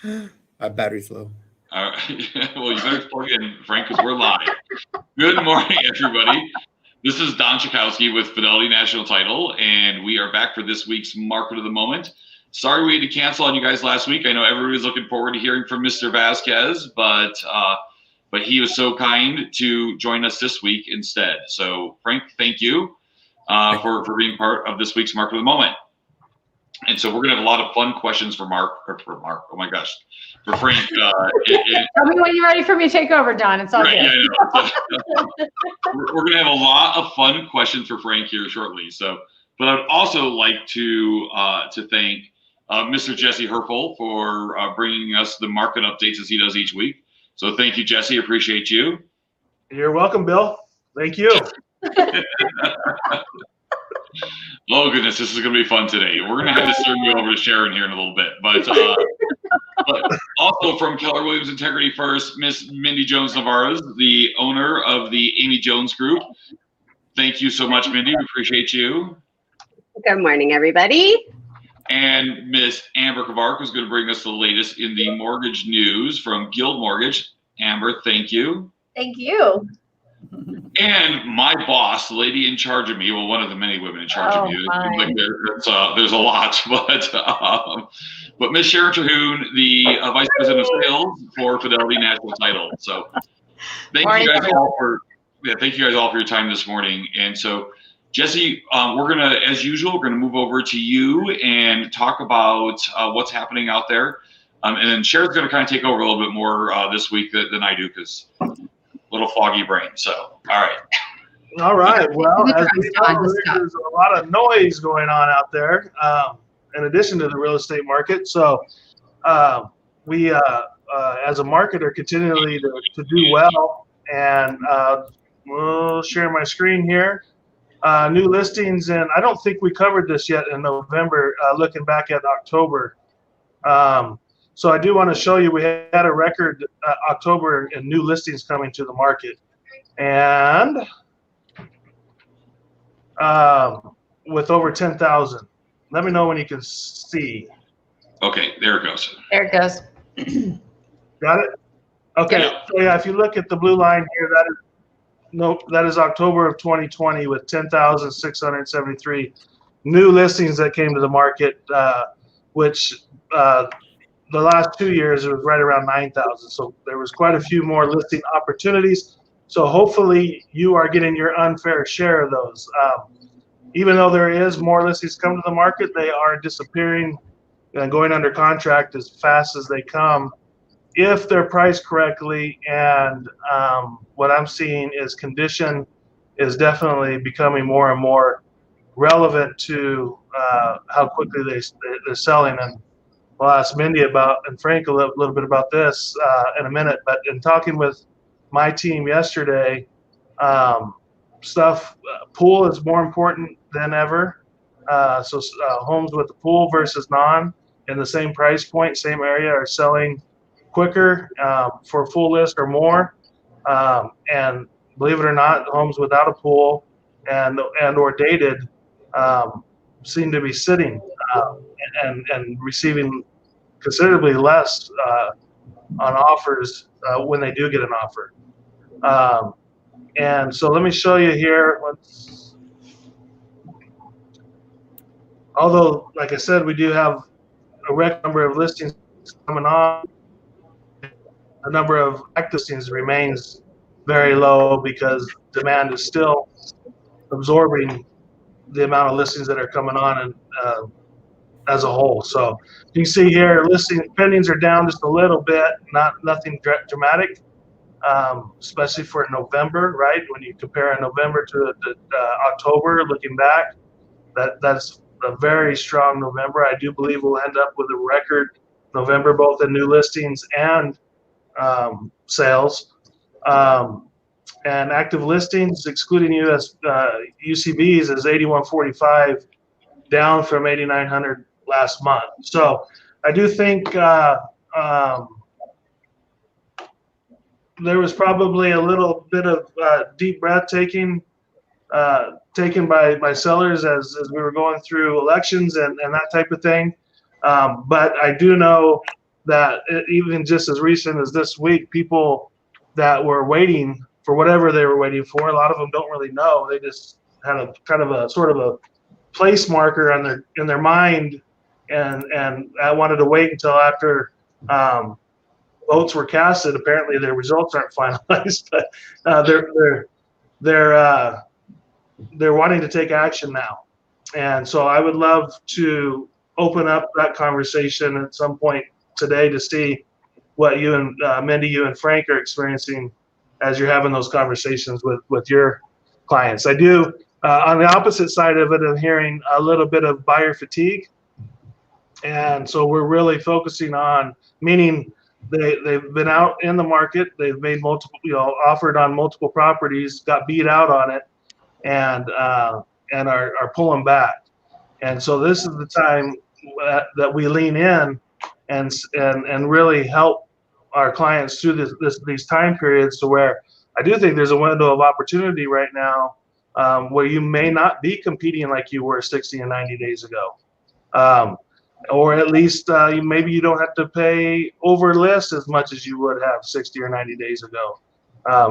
My battery's low. All right. Well, you better plug in, Frank, because we're live. Good morning, everybody. This is Don Chakowski with Fidelity National Title, and we are back for this week's Market of the Moment. Sorry we had to cancel on you guys last week. I know everybody was looking forward to hearing from Mr. Vazquez, but he was so kind to join us this week instead. So, Frank, thank you for being part of this week's Market of the Moment. And so we're going to have a lot of fun questions for Mark. Oh my gosh, for Frank. Tell me when you're ready for me to take over, Don. It's all good. Yeah, we're going to have a lot of fun questions for Frank here shortly. So, but I'd also like to thank Mr. Jesse Herfel for bringing us the market updates as he does each week. So thank you, Jesse. Appreciate you. You're welcome, Bill. Thank you. Oh goodness, this is going to be fun today. We're going to have to turn you over to Sharon here in a little bit, but also from Keller Williams Integrity First, Miss Mindy Jones Nevarez, the owner of the Amy Jones Group. Thank you so much, Mindy. We appreciate you. Good morning, everybody. And Miss Amber Kavark, who's going to bring us the latest in the mortgage news from Guild Mortgage. Amber, thank you. Thank you. And my boss, the lady in charge of me, well, one of the many women in charge of you. Like there's a lot, but Miss Sharon Terhune, the Vice President of Sales for Fidelity National Title. So thank you guys all for your time this morning. And so, Jesse, we're gonna, as usual, we're gonna move over to you and talk about what's happening out there. And then Sharon's gonna kind of take over a little bit more this week than I do because little foggy brain. So, all right. All right. Well, as we know, there's a lot of noise going on out there, in addition to the real estate market. So, we, as a marketer, continually to do well. And we'll share my screen here. New listings, and I don't think we covered this yet in November. Looking back at October. So I do want to show you we had a record October in new listings coming to the market, and with over 10,000. Let me know when you can see. Okay, there it goes. There it goes. Got it? Okay. Yeah. So yeah, if you look at the blue line here, that is October of 2020 with 10,673 new listings that came to the market, which the last 2 years, it was right around 9,000. So there was quite a few more listing opportunities. So hopefully you are getting your unfair share of those. Even though there is more listings come to the market, they are disappearing and going under contract as fast as they come, if they're priced correctly. And what I'm seeing is condition is definitely becoming more and more relevant to how quickly they're selling. And I'll ask Mindy and Frank a little bit about this in a minute. But in talking with my team yesterday, pool is more important than ever. So homes with a pool versus non in the same price point, same area, are selling quicker for a full list or more. And believe it or not, homes without a pool and or dated seem to be sitting and receiving considerably less on offers when they do get an offer. And so let me show you here. Although, like I said, we do have a record number of listings coming on, the number of active listings remains very low because demand is still absorbing the amount of listings that are coming on and as a whole. So you can see here, listing pendings are down just a little bit, nothing dramatic, especially for November, right? When you compare November to October, looking back, that's a very strong November. I do believe we'll end up with a record November, both in new listings and sales. And active listings, excluding UCBs, is 8,145, down from 8,900 last month. So I do think there was probably a little bit of deep breath taken by sellers as we were going through elections and that type of thing. But I do know that even just as recent as this week, people that were waiting for whatever they were waiting for, a lot of them don't really know. They just had a kind of a sort of a place marker on in their mind, and I wanted to wait until after votes were casted. Apparently, their results aren't finalized, but they're wanting to take action now, and so I would love to open up that conversation at some point today to see what you and Mindy, you and Frank are experiencing as you're having those conversations with your clients. I do. On the opposite side of it, I'm hearing a little bit of buyer fatigue. And so we're really focusing on, meaning they've been out in the market, they've made multiple, offered on multiple properties, got beat out on it, and are pulling back. And so this is the time that we lean in and really help our clients through these time periods, to where I do think there's a window of opportunity right now, where you may not be competing like you were 60 and 90 days ago. Or at least maybe you don't have to pay over list as much as you would have 60 or 90 days ago.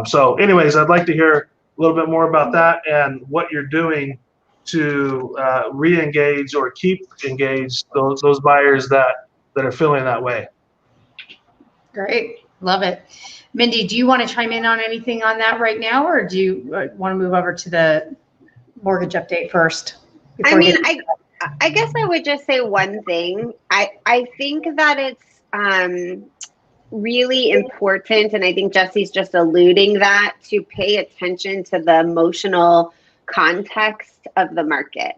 So anyways, I'd like to hear a little bit more about that and what you're doing to re-engage or keep engaged those buyers that are feeling that way. Great. Love it. Mindy, do you want to chime in on anything on that right now, or do you want to move over to the mortgage update first? I mean, I guess I would just say one thing. I think that it's really important, and I think Jesse's just alluding that, to pay attention to the emotional context of the market.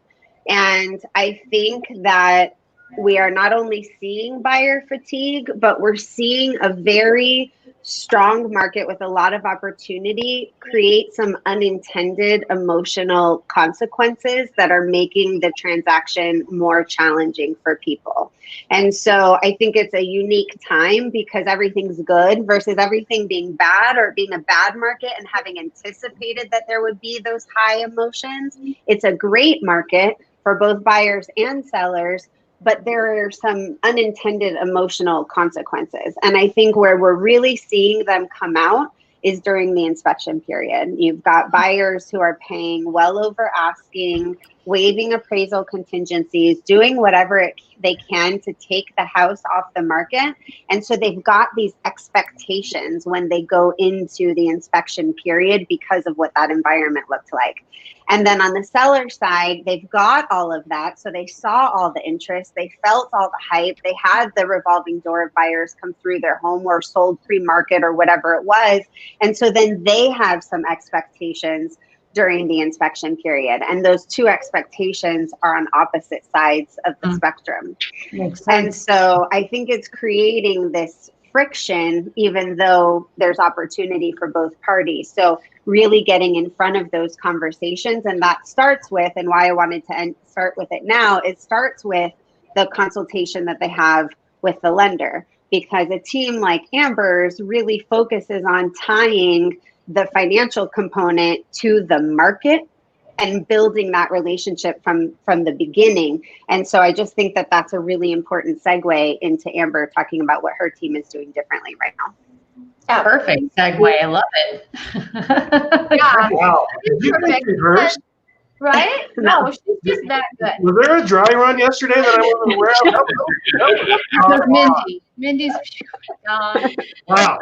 And I think that we are not only seeing buyer fatigue, but we're seeing a very strong market with a lot of opportunity create some unintended emotional consequences that are making the transaction more challenging for people. And so I think it's a unique time, because everything's good versus everything being bad, or being a bad market and having anticipated that there would be those high emotions. It's a great market for both buyers and sellers, but there are some unintended emotional consequences. And I think where we're really seeing them come out is during the inspection period. You've got buyers who are paying well over asking, waiving appraisal contingencies, doing whatever they can to take the house off the market. And so they've got these expectations when they go into the inspection period because of what that environment looked like. And then on the seller side, they've got all of that. So they saw all the interest, they felt all the hype, they had the revolving door of buyers come through their home or sold pre-market or whatever it was. And so then they have some expectations during the inspection period. And those two expectations are on opposite sides of the spectrum. And so I think it's creating this friction, even though there's opportunity for both parties. So really getting in front of those conversations. And that starts with, and why I wanted to start with it now, it starts with the consultation that they have with the lender, because a team like Amber's really focuses on tying the financial component to the market and building that relationship from the beginning. And so I just think that that's a really important segue into Amber talking about what her team is doing differently right now. Yeah, perfect segue. I love it. Yeah. Wow. Did you think reverse? Right? No, she's just that good. Was there a dry run yesterday that I wasn't aware of? Mindy. Mindy's wow.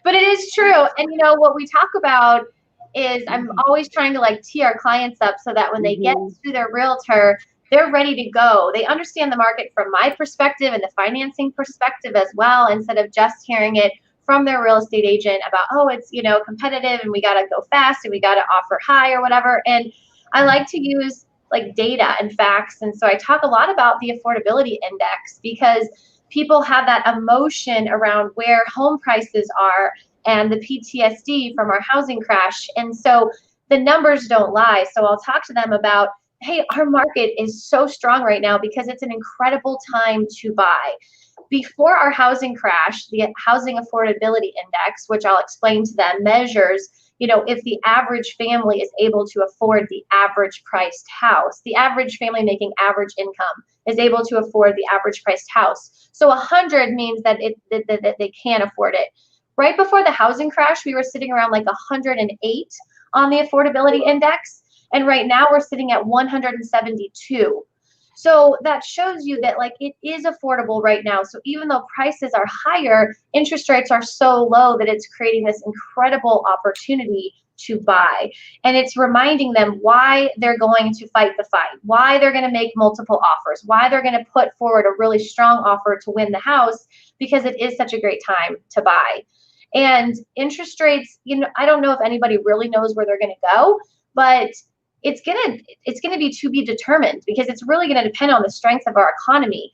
But it is true. And you know what we talk about is, I'm always trying to like tee our clients up so that when they get to their realtor, they're ready to go. They understand the market from my perspective and the financing perspective as well, instead of just hearing it from their real estate agent about, oh, it's, you know, competitive and we got to go fast and we got to offer high or whatever. And I like to use like data and facts. And so I talk a lot about the affordability index, because people have that emotion around where home prices are and the PTSD from our housing crash. And so the numbers don't lie. So I'll talk to them about, hey, our market is so strong right now because it's an incredible time to buy. Before our housing crash, the housing affordability index, which I'll explain to them, measures if the average family is able to afford the average priced house, the average family making average income is able to afford the average priced house. So 100 means that they can afford it. Right before the housing crash, we were sitting around like 108 on the affordability index. And right now we're sitting at 172. So that shows you that like it is affordable right now. So even though prices are higher, interest rates are so low that it's creating this incredible opportunity to buy. And it's reminding them why they're going to fight the fight, why they're going to make multiple offers, why they're going to put forward a really strong offer to win the house, because it is such a great time to buy. And interest rates, I don't know if anybody really knows where they're going to go, but it's gonna be to be determined, because it's really going to depend on the strength of our economy.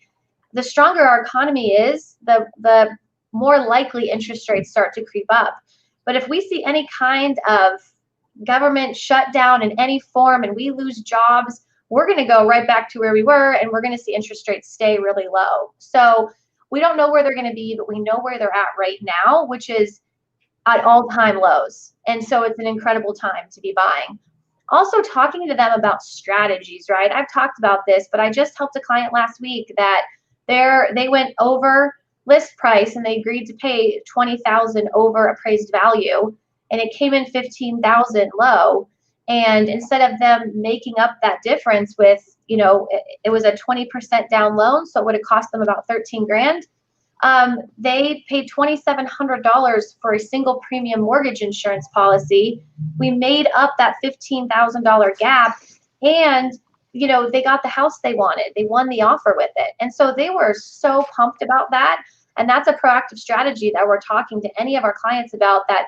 The stronger our economy is, the more likely interest rates start to creep up. But if we see any kind of government shutdown in any form and we lose jobs, we're going to go right back to where we were, and we're going to see interest rates stay really low. So we don't know where they're going to be, but we know where they're at right now, which is at all-time lows. And so it's an incredible time to be buying. Also talking to them about strategies, right? I've talked about this, but I just helped a client last week that they went over list price and they agreed to pay $20,000 over appraised value, and it came in $15,000 low. And instead of them making up that difference with, it was a 20% down loan, so it would have cost them about 13 grand. They paid $2,700 for a single premium mortgage insurance policy. We made up that $15,000 gap, and they got the house they wanted. They won the offer with it, and so they were so pumped about that. And that's a proactive strategy that we're talking to any of our clients about that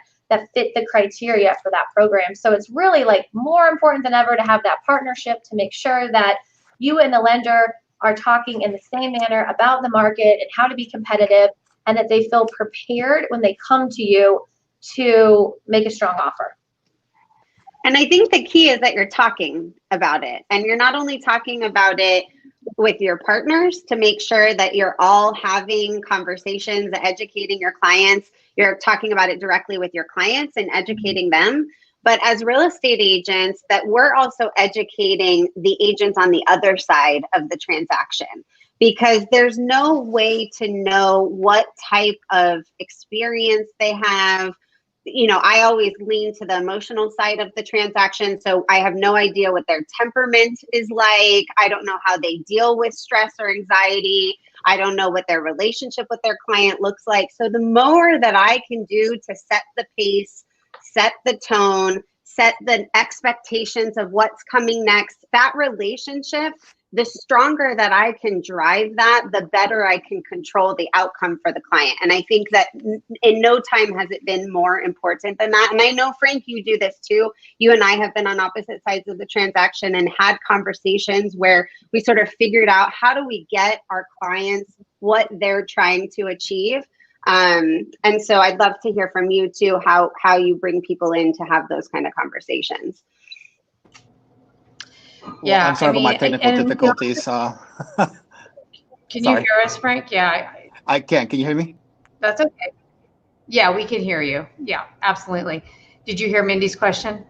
fit the criteria for that program. So it's really like more important than ever to have that partnership, to make sure that you and the lender are talking in the same manner about the market and how to be competitive, and that they feel prepared when they come to you to make a strong offer. And I think the key is that you're talking about it, and you're not only talking about it with your partners to make sure that you're all having conversations, educating your clients, you're talking about it directly with your clients and educating them. But as real estate agents, that we're also educating the agents on the other side of the transaction, because there's no way to know what type of experience they have. I always lean to the emotional side of the transaction. So I have no idea what their temperament is like. I don't know how they deal with stress or anxiety. I don't know what their relationship with their client looks like. So the more that I can do to set the pace, set the tone, set the expectations of what's coming next, that relationship, the stronger that I can drive that, the better I can control the outcome for the client. And I think that in no time has it been more important than that. And I know, Frank, you do this too. You and I have been on opposite sides of the transaction and had conversations where we sort of figured out, how do we get our clients what they're trying to achieve? And so I'd love to hear from you too, how you bring people in to have those kind of conversations. Yeah, well, I'm sorry about my technical difficulties. Can you hear us, Frank? Yeah. I can. Can you hear me? That's okay. Yeah, we can hear you. Yeah, absolutely. Did you hear Mindy's question?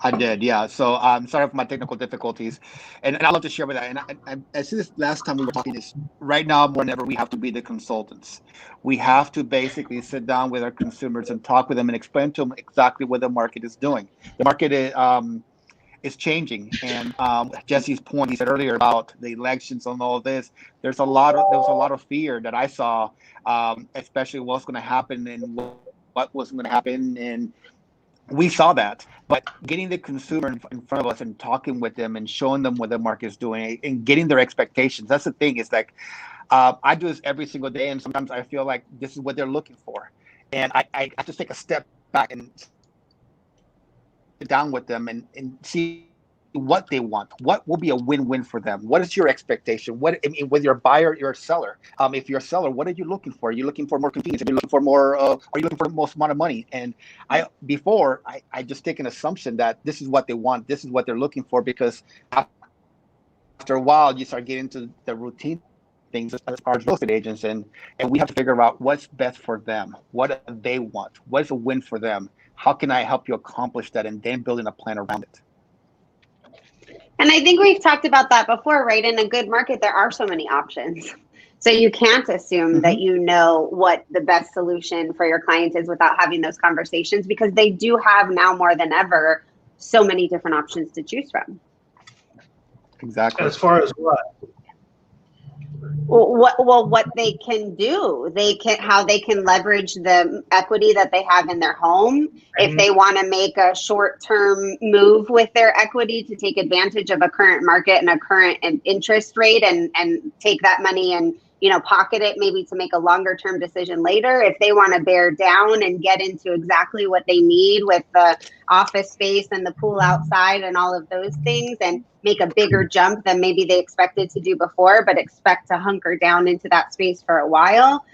I did, yeah. So I'm sorry for my technical difficulties. And I'd love to share with that. And I see this last time we were talking is right now more than ever, we have to be the consultants. We have to basically sit down with our consumers and talk with them and explain to them exactly what the market is doing. The market is changing. And Jesse's point he said earlier about the elections and all of this, there was a lot of fear that I saw, especially what's going to happen and what wasn't going to happen. And we saw that, but getting the consumer in front of us and talking with them and showing them what the market is doing and getting their expectations. That's the thing, is like, I do this every single day. And sometimes I feel like this is what they're looking for. And I have to take a step back and sit down with them and see what they want. What will be a win-win for them? What is your expectation? Whether you're a buyer or you're a seller. If you're a seller, what are you looking for? Are you looking for more convenience? Are you looking for more? Are you looking for the most amount of money? And I just take an assumption that this is what they want. This is what they're looking for, because after a while you start getting into the routine things as far as real estate agents, and we have to figure out what's best for them. What do they want? What's a win for them? How can I help you accomplish that? And then building a plan around it. And I think we've talked about that before, right? In a good market, there are so many options. So you can't assume that you know what the best solution for your client is without having those conversations, because they do have now more than ever so many different options to choose from. Exactly. As far as what? What they can do, how they can leverage the equity that they have in their home. If they want to make a short-term move with their equity to take advantage of a current market and a current interest rate, and take that money and pocket it maybe to make a longer-term decision later. If they want to bear down and get into exactly what they need with the office space and the pool outside and all of those things, and make a bigger jump than maybe they expected to do before, but expect to hunker down into that space for a while.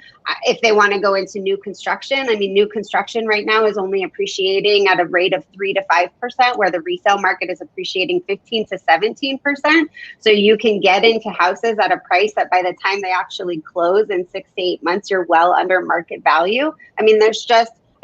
If they want to go into new construction, I mean, new construction right now is only appreciating at a rate of 3 to 5%, where the resale market is appreciating 15 to 17%. So you can get into houses at a price that by the time they actually close in 6 to 8 months, you're well under market value. I mean,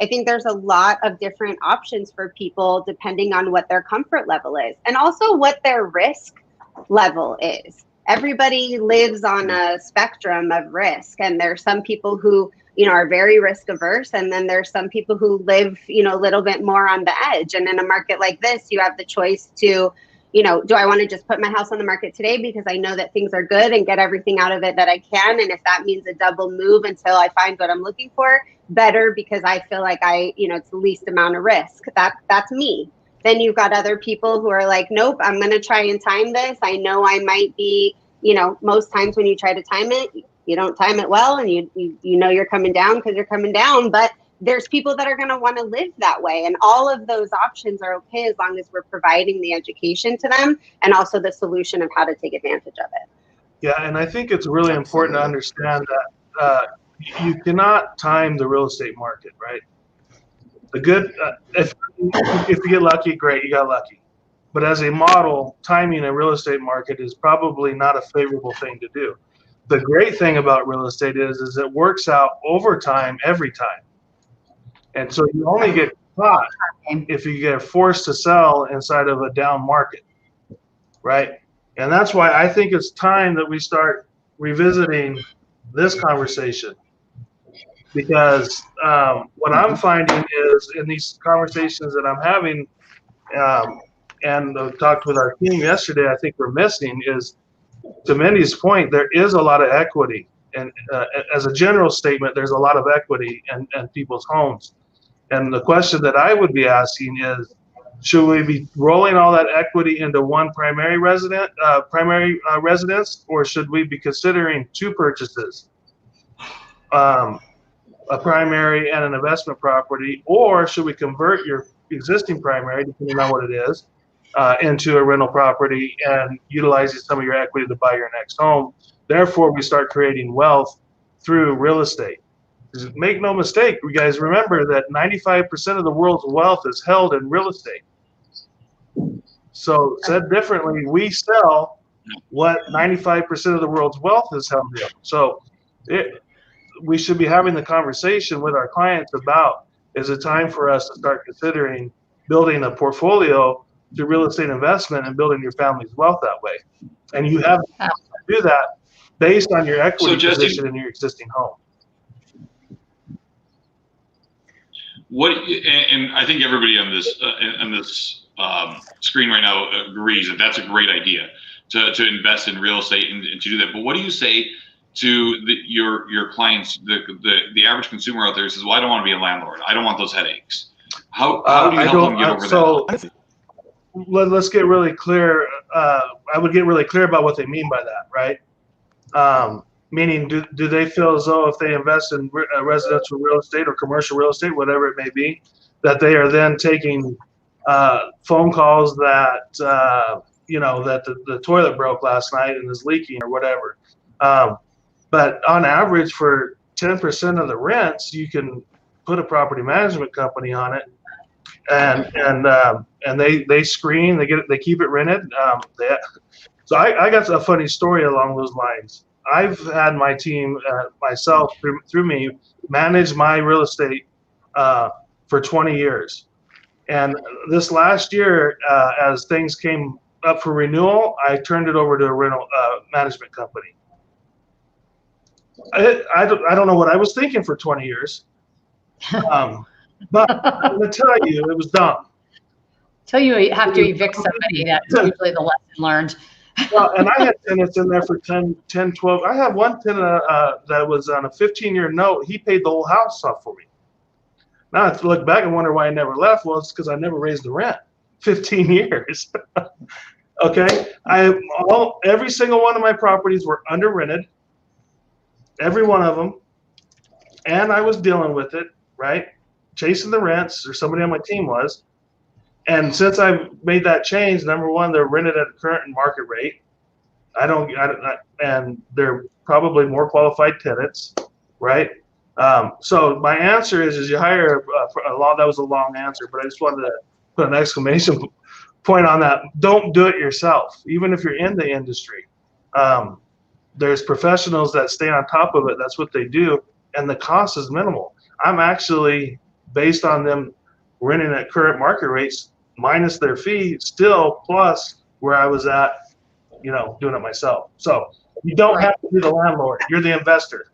I think there's a lot of different options for people depending on what their comfort level is, and also what their risk level is. Everybody lives on a spectrum of risk, and there's some people who are very risk averse, and then there's some people who live a little bit more on the edge. And in a market like this, you have the choice to do I want to just put my house on the market today because I know that things are good and get everything out of it that I can, and if that means a double move until I find what I'm looking for, better, because I feel like it's the least amount of risk. That's me. Then you've got other people who are like, nope, I'm going to try and time this. I know I might be, most times when you try to time it, you don't time it well, and you know you're coming down because you're coming down. But there's people that are going to want to live that way. And all of those options are okay as long as we're providing the education to them and also the solution of how to take advantage of it. Yeah, and I think it's really important to understand that you cannot time the real estate market, right? The good, if you get lucky, great, you got lucky. But as a model, timing a real estate market is probably not a favorable thing to do. The great thing about real estate is it works out over time, every time. And so you only get caught if you get forced to sell inside of a down market, right? And that's why I think it's time that we start revisiting this conversation. Because what I'm finding is in these conversations that I'm having, and I talked with our team yesterday, I think we're missing is, to Mindy's point, there is a lot of equity. And as a general statement, there's a lot of equity in people's homes. And the question that I would be asking is, should we be rolling all that equity into one primary residence, or should we be considering two purchases, a primary and an investment property, or should we convert your existing primary, depending on what it is, into a rental property and utilizing some of your equity to buy your next home? Therefore, we start creating wealth through real estate. Make no mistake, you guys remember that 95% of the world's wealth is held in real estate. So said differently, we sell what 95% of the world's wealth is held in. So we should be having the conversation with our clients about, is it time for us to start considering building a portfolio through real estate investment and building your family's wealth that way? And you have to do that based on your equity position in your existing home. And I think everybody on this screen right now agrees that that's a great idea to invest in real estate and to do that. But what do you say to your clients, the average consumer out there who says, well, I don't want to be a landlord. I don't want those headaches. How do you help them get over that? Let's get really clear. I would get really clear about what they mean by that, right? Meaning, do they feel as though if they invest in residential real estate or commercial real estate, whatever it may be, that they are then taking phone calls that, that the toilet broke last night and is leaking or whatever. But on average, for 10% of the rents, you can put a property management company on it, and they screen, they keep it rented. So I got a funny story along those lines. I've had my team, myself through me, manage my real estate for 20 years. And this last year, as things came up for renewal, I turned it over to a rental management company. I don't know what I was thinking for 20 years, but I'm going to tell you, it was dumb. Till you have to evict somebody, that's usually the lesson learned. Well, and I had tenants in there for 10, 12. I have one tenant that was on a 15-year note. He paid the whole house off for me. Now I have to look back and wonder why I never left. Well, it's because I never raised the rent. 15 years. Okay. Every single one of my properties were under rented. Every one of them. And I was dealing with it, right? Chasing the rents, or somebody on my team was. And since I made that change, number one, they're rented at a current market rate. And they're probably more qualified tenants, right? So my answer is you hire a law. That was a long answer, but I just wanted to put an exclamation point on that. Don't do it yourself, even if you're in the industry. There's professionals that stay on top of it. That's what they do, and the cost is minimal. I'm actually, based on them renting at current market rates, minus their fee, still plus where I was at, doing it myself. So you don't have to be the landlord. You're the investor.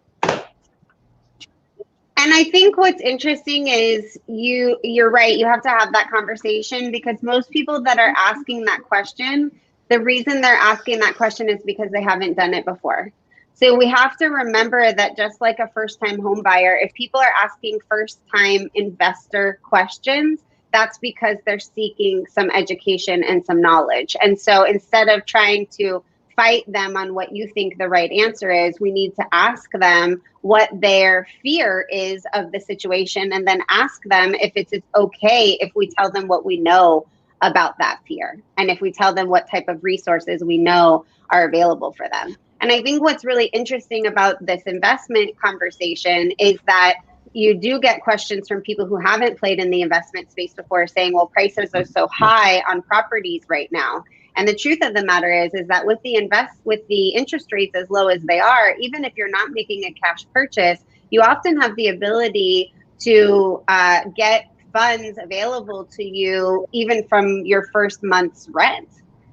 And I think what's interesting is you're right. You have to have that conversation, because most people that are asking that question, the reason they're asking that question is because they haven't done it before. So we have to remember that just like a first-time home buyer, if people are asking first-time investor questions, that's because they're seeking some education and some knowledge. And so instead of trying to fight them on what you think the right answer is, we need to ask them what their fear is of the situation, and then ask them if it's okay if we tell them what we know about that fear, and if we tell them what type of resources we know are available for them. And I think what's really interesting about this investment conversation is that you do get questions from people who haven't played in the investment space before, saying, well, prices are so high on properties right now. And the truth of the matter is that with the interest rates as low as they are, even if you're not making a cash purchase, you often have the ability to get funds available to you even from your first month's rent,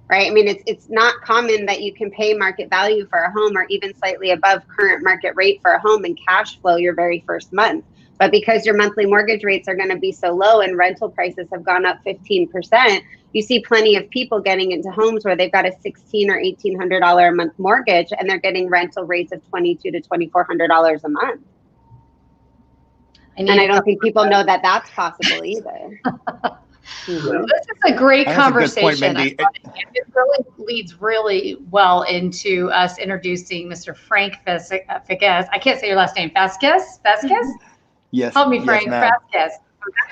right? I mean, it's not common that you can pay market value for a home, or even slightly above current market rate for a home, and cash flow your very first month. But because your monthly mortgage rates are going to be so low and rental prices have gone up 15%, you see plenty of people getting into homes where they've got a $1,600 or $1,800 a month mortgage, and they're getting rental rates of $2,200 to $2,400 a month. And I don't think people know that that's possible either. This is a great conversation. A good point, it really leads really well into us introducing Mr. Frank Vazquez. I can't say your last name. Vazquez? Yes. Help me, Frank. Yes, Vazquez.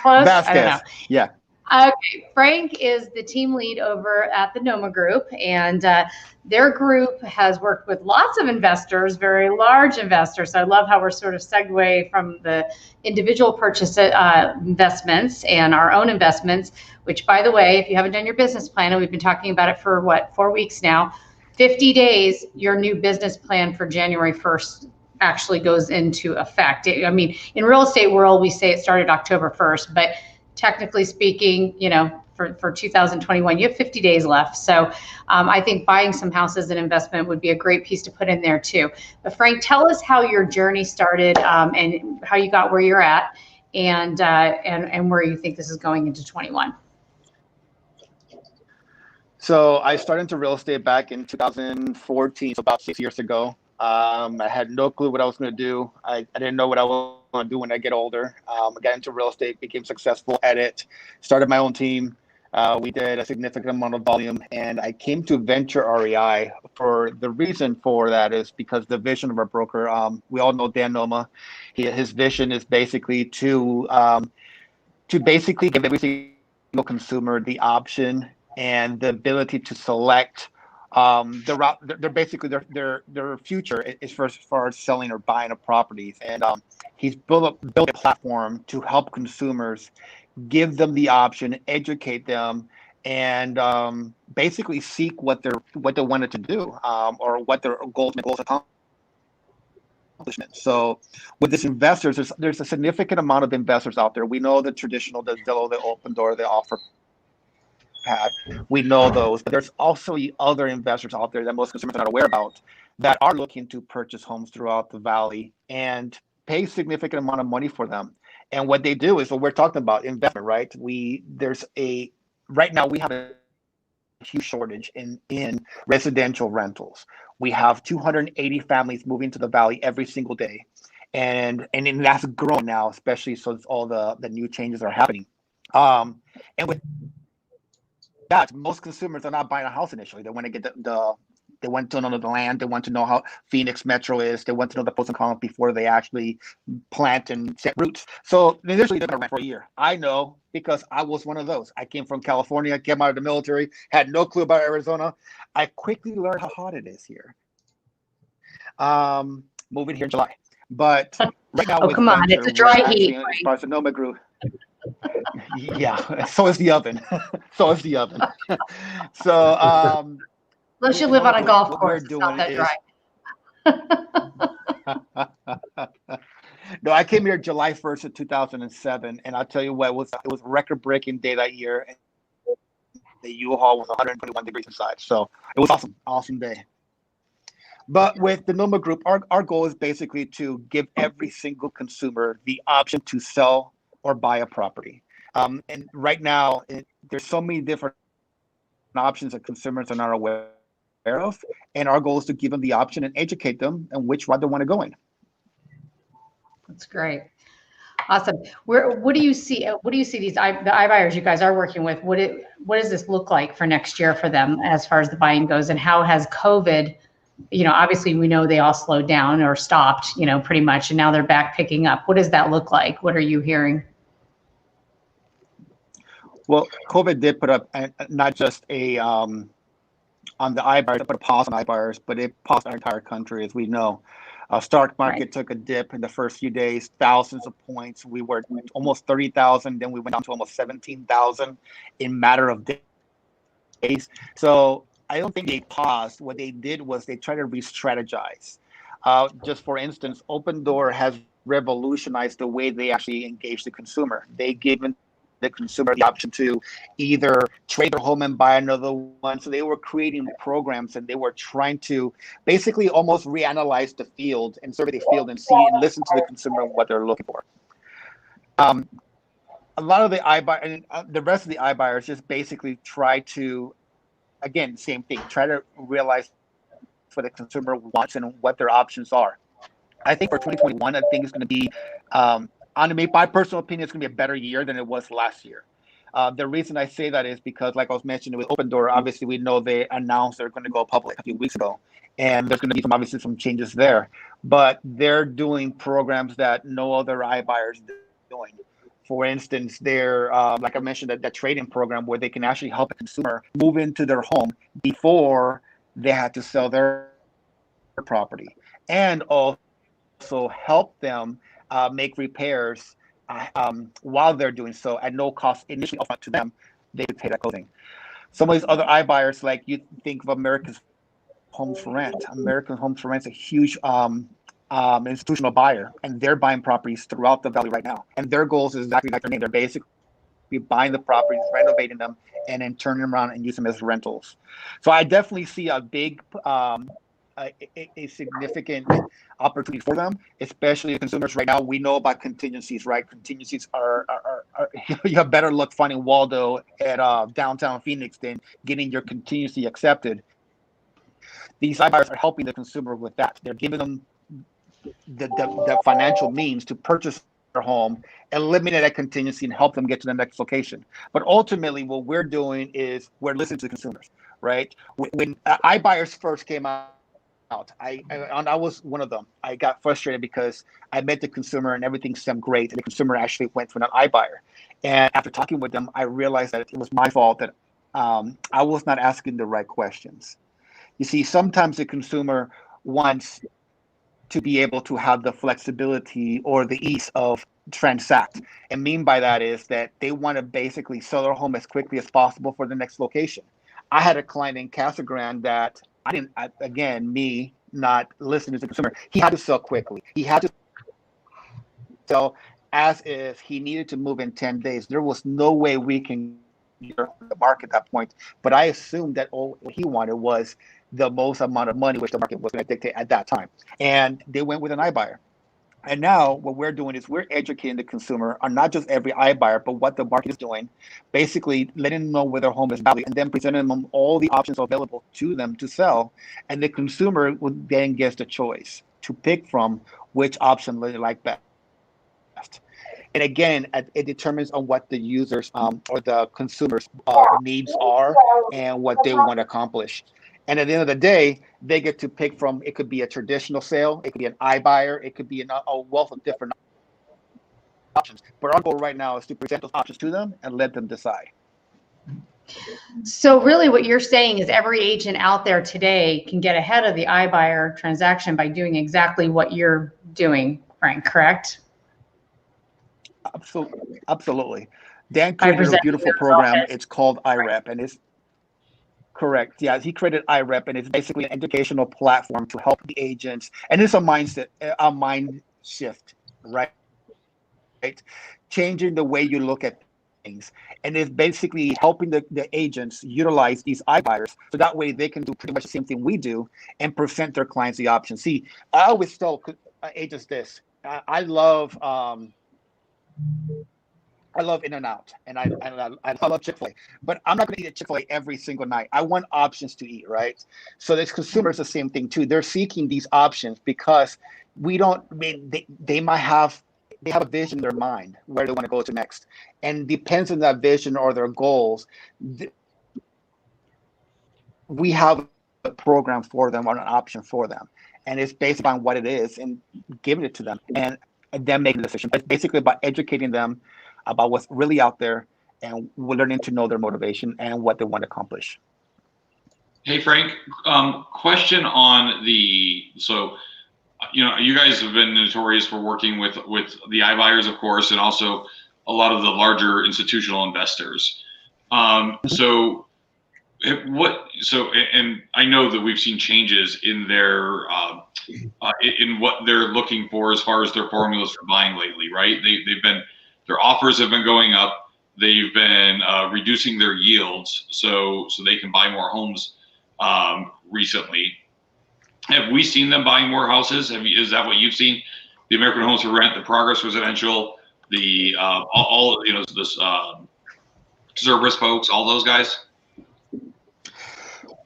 Close? Vazquez. I don't know. Yeah. Okay, Frank is the team lead over at the Noma Group, and their group has worked with lots of investors, very large investors. So I love how we're sort of segue from the individual purchase investments and our own investments, which, by the way, if you haven't done your business plan, and we've been talking about it for 4 weeks now, 50 days, your new business plan for January 1st actually goes into effect. I mean, in real estate world, we say it started October 1st, but technically speaking, for 2021, you have 50 days left. So I think buying some houses and investment would be a great piece to put in there too. But Frank, tell us how your journey started and how you got where you're at, and where you think this is going into 21. So I started into real estate back in 2014, so about 6 years ago. I had no clue what I was going to do. I didn't know what I was going to do when I get older. I got into real estate, became successful at it, started my own team. We did a significant amount of volume, and I came to venture REI. For the reason for that is because the vision of our broker, we all know Dan Noma. His vision is basically to basically give every single consumer the option and the ability to select the route. They're basically their future is for as far as selling or buying of properties, and he's built a platform to help consumers, give them the option, educate them, and basically seek what they wanted to do, or what their goals accomplish. So with these investors, there's a significant amount of investors out there. We know the traditional, the Zillow, the Open Door, the Offer Pad. We know those, but there's also other investors out there that most consumers are not aware about that are looking to purchase homes throughout the valley and pay significant amount of money for them. And what they do is what we're talking about, investment, right? Right now we have a huge shortage in residential rentals. We have 280 families moving to the valley every single day, and that's growing now, especially since all the new changes are happening. And with that, most consumers are not buying a house initially. They want to get they want to know the land. They want to know how Phoenix Metro is. They want to know the pros and cons before they actually plant and set roots. So initially they're going to rent for a year. I know because I was one of those. I came from California, came out of the military, had no clue about Arizona. I quickly learned how hot it is here. Moving here in July. But right now, come on, it's a dry heat. Right? Sonoma grew. Yeah, so is the oven. So is the oven. So unless you live on a golf course, it's not that dry. No, I came here July 1st of 2007, and I'll tell you what, it was a record-breaking day that year. And the U-Haul was 121 degrees inside, so it was awesome day. But with the Noma Group, our goal is basically to give every single consumer the option to sell or buy a property. And right now, there's so many different options that consumers are not aware of, and our goal is to give them the option and educate them on which route they want to go in. That's great. Awesome. What do you see? What do you see the iBuyers you guys are working with? What does this look like for next year for them as far as the buying goes, and how has COVID? Obviously we know they all slowed down or stopped, pretty much, and now they're back picking up. What does that look like? What are you hearing? Well, COVID did put up not just on the iBuyers, it put a pause on iBuyers, but it paused our entire country, as we know. Stock market took a dip in the first few days, thousands of points. We were almost 30,000, then we went down to almost 17,000 in a matter of days. So I don't think they paused. What they did was they tried to re-strategize. Just for instance, Open Door has revolutionized the way they actually engage the consumer. They given the consumer the option to either trade their home and buy another one. So they were creating programs, and they were trying to basically almost reanalyze the field and survey the field and see and listen to the consumer and what they're looking for. A lot of the iBuyer and the rest of the iBuyers just basically try to, again, same thing, try to realize what the consumer wants and what their options are. I think for 2021, I think it's going to be, my personal opinion, it's going to be a better year than it was last year. The reason I say that is because, like I was mentioning with Open Door, obviously we know they announced they're going to go public a few weeks ago, and there's going to be obviously some changes there. But they're doing programs that no other iBuyers are doing. For instance, they're like I mentioned, that trading program where they can actually help a consumer move into their home before they had to sell their property, and also help them make repairs while they're doing so at no cost initially upfront to them. They would pay that closing. Some of these other iBuyers, like you think of America's Homes for Rent. American Homes for Rent is a huge institutional buyer, and they're buying properties throughout the valley right now. And their goals is exactly like their name. They're basically buying the properties, renovating them, and then turning them around and use them as rentals. So I definitely see a big a significant opportunity for them, especially consumers right now. We know about contingencies, right? Contingencies are you have better luck finding Waldo at downtown Phoenix than getting your contingency accepted. These iBuyers are helping the consumer with that. They're giving them the financial means to purchase their home, eliminate that contingency, and help them get to the next location. But ultimately, what we're doing is we're listening to the consumers, right? When iBuyers first came out, I was one of them. I got frustrated because I met the consumer and everything seemed great, and the consumer actually went to an iBuyer. And after talking with them, I realized that it was my fault that I was not asking the right questions. You see, sometimes the consumer wants to be able to have the flexibility or the ease of transact. And mean by that is that they want to basically sell their home as quickly as possible for the next location. I had a client in Casa Grande that not listening to the consumer. He had to sell quickly. He had to sell as if he needed to move in 10 days. There was no way we can get the market at that point. But I assumed that all he wanted was the most amount of money which the market was going to dictate at that time. And they went with an iBuyer. And now what we're doing is we're educating the consumer on not just every iBuyer, but what the market is doing, basically letting them know where their home is valued, and then presenting them all the options available to them to sell. And the consumer would then gets the choice to pick from which option they like best. And again, it determines on what the users or the consumers' needs are and what they want to accomplish. And at the end of the day, they get to pick from, it could be a traditional sale, it could be an iBuyer, it could be a wealth of different options. But our goal right now is to present those options to them and let them decide. So really what you're saying is every agent out there today can get ahead of the iBuyer transaction by doing exactly what you're doing, Frank, correct? Absolutely. Dan created a beautiful program. It's called IREP, and it's correct. Yeah, he created IREP, and it's basically an educational platform to help the agents. And it's a mindset, a mind shift, right? Changing the way you look at things. And it's basically helping the agents utilize these iBuyers so that way they can do pretty much the same thing we do and present their clients the option. See, I always tell agents this. I love In-N-Out, and I love Chick-fil-A, but I'm not going to eat at Chick-fil-A every single night. I want options to eat, right? So this consumers the same thing too. They're seeking these options because they might have a vision in their mind where they want to go to next, and depends on that vision or their goals. We have a program for them or an option for them, and it's based on what it is and giving it to them and them making the decision. It's basically about educating them about what's really out there, and we're learning to know their motivation and what they want to accomplish. Hey, Frank, question on so, you guys have been notorious for working with the iBuyers, of course, and also a lot of the larger institutional investors. And I know that we've seen changes in their in what they're looking for as far as their formulas for buying lately, right? Their offers have been going up. They've been reducing their yields so they can buy more homes recently. Have we seen them buying more houses? Is that what you've seen? The American Homes for Rent, the Progress Residential, the this Cerberus folks, all those guys.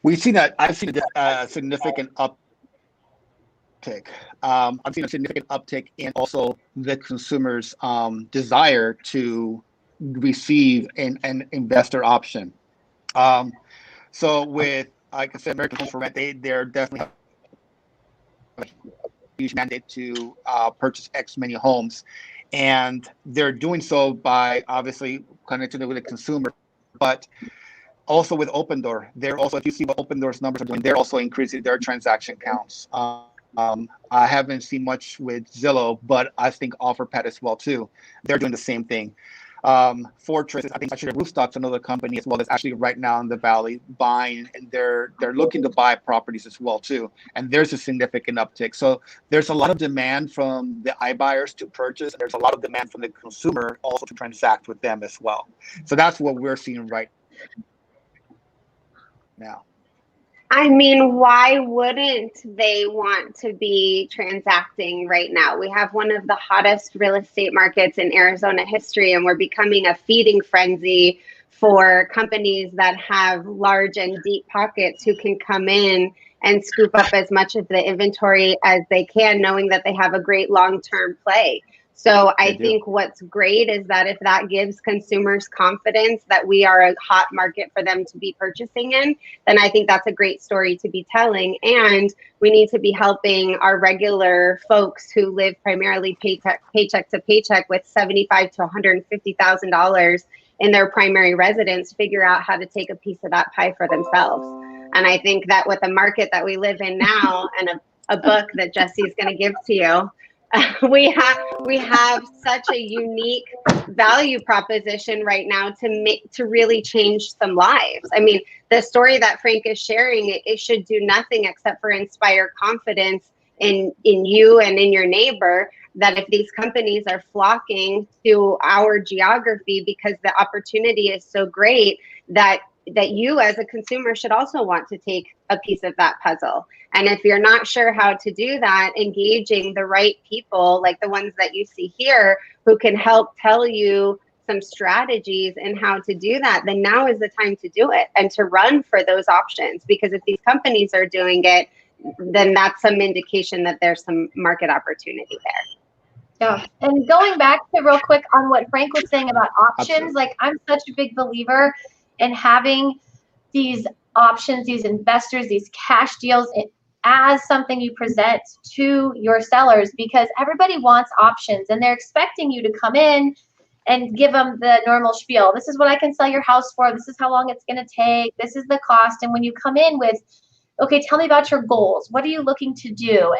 We've seen that. I've seen a significant uptick. I've seen a significant uptick in also the consumer's desire to receive an investor option. So with, like I said, American Homes for Rent, they're definitely a huge mandate to purchase X many homes, and they're doing so by obviously connecting with the consumer, but also with Open Door. They're also, if you see what Open Door's numbers are doing, they're also increasing their transaction counts. I haven't seen much with Zillow, but I think OfferPad as well too. They're doing the same thing. Fortress, I think actually Roofstock's another company as well that's actually right now in the Valley buying, and they're looking to buy properties as well too. And there's a significant uptick. So there's a lot of demand from the iBuyers to purchase, and there's a lot of demand from the consumer also to transact with them as well. So that's what we're seeing right now. I mean, why wouldn't they want to be transacting right now? We have one of the hottest real estate markets in Arizona history, and we're becoming a feeding frenzy for companies that have large and deep pockets who can come in and scoop up as much of the inventory as they can, knowing that they have a great long-term play. So I think what's great is that if that gives consumers confidence that we are a hot market for them to be purchasing in, then I think that's a great story to be telling. And we need to be helping our regular folks who live primarily paycheck to paycheck with $75,000 to $150,000 in their primary residence figure out how to take a piece of that pie for themselves. And I think that with the market that we live in now and a book that Jesse's going to give to you, we have such a unique value proposition right now to really change some lives. I mean, the story that Frank is sharing, it should do nothing except for inspire confidence in you and in your neighbor, that if these companies are flocking to our geography because the opportunity is so great, that you as a consumer should also want to take a piece of that puzzle. And if you're not sure how to do that, engaging the right people, like the ones that you see here, who can help tell you some strategies and how to do that, then now is the time to do it and to run for those options. Because if these companies are doing it, then that's some indication that there's some market opportunity there. Yeah. And going back to real quick on what Frank was saying about options, like I'm such a big believer in having these options, these investors, these cash deals as something you present to your sellers, because everybody wants options and they're expecting you to come in and give them the normal spiel. This is what I can sell your house for. This is how long it's going to take. This is the cost. And when you come in with, okay, tell me about your goals. What are you looking to do?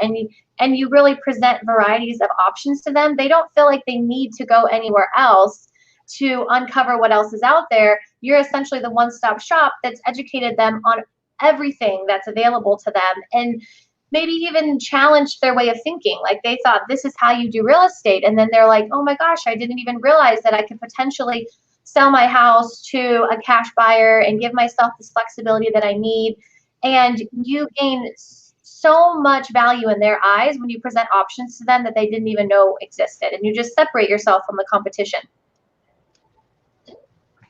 And you really present varieties of options to them. They don't feel like they need to go anywhere else to uncover what else is out there. You're essentially the one-stop shop that's educated them on everything that's available to them, and maybe even challenged their way of thinking. Like they thought this is how you do real estate, and then they're like, oh my gosh, I didn't even realize that I could potentially sell my house to a cash buyer and give myself this flexibility that I need. And you gain so much value in their eyes when you present options to them that they didn't even know existed, and you just separate yourself from the competition.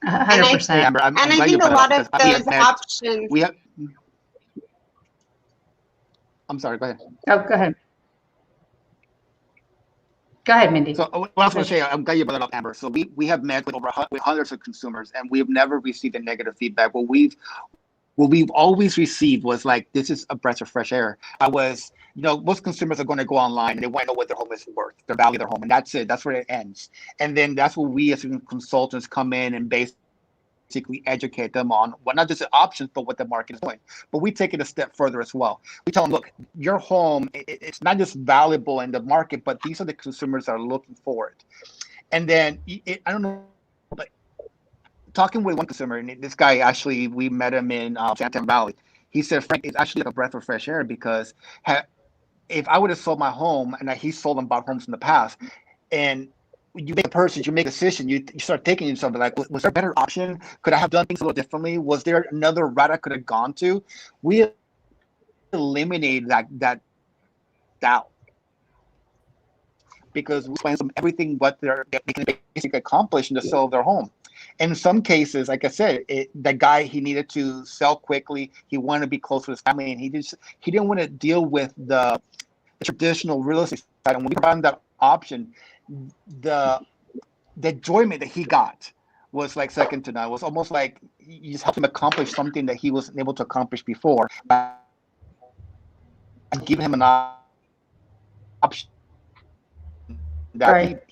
100%. And I think a lot of those options. I'm sorry, go ahead. Oh, go ahead. Go ahead, Mindy. So what I was going to say, I'm glad you brought it up, Amber. So we have met with with hundreds of consumers, and we've never received a negative feedback. What we've always received was like, this is a breath of fresh air. Most consumers are going to go online and they want to know what their home is worth, their value of their home, and that's it. That's where it ends. And then that's where we as consultants come in and basically educate them on not just the options, but what the market is doing. But we take it a step further as well. We tell them, look, your home, it's not just valuable in the market, but these are the consumers that are looking for it. And then I don't know, but talking with one consumer, and this guy actually, we met him in Santa Valley. He said, Frank, it's actually like a breath of fresh air, because if I would have sold my home, and he sold and bought homes in the past, and you make a decision, you start thinking yourself, like, was there a better option? Could I have done things a little differently? Was there another route I could have gone to? We eliminated that doubt, because we explain to them everything what they can basically accomplish in the sale of their home. In some cases, like I said, the guy, he needed to sell quickly. He wanted to be close to his family, and he didn't want to deal with the traditional real estate side. And when we provided that option, the enjoyment that he got was like second to none. It was almost like you just helped him accomplish something that he wasn't able to accomplish before, and giving him an option that right.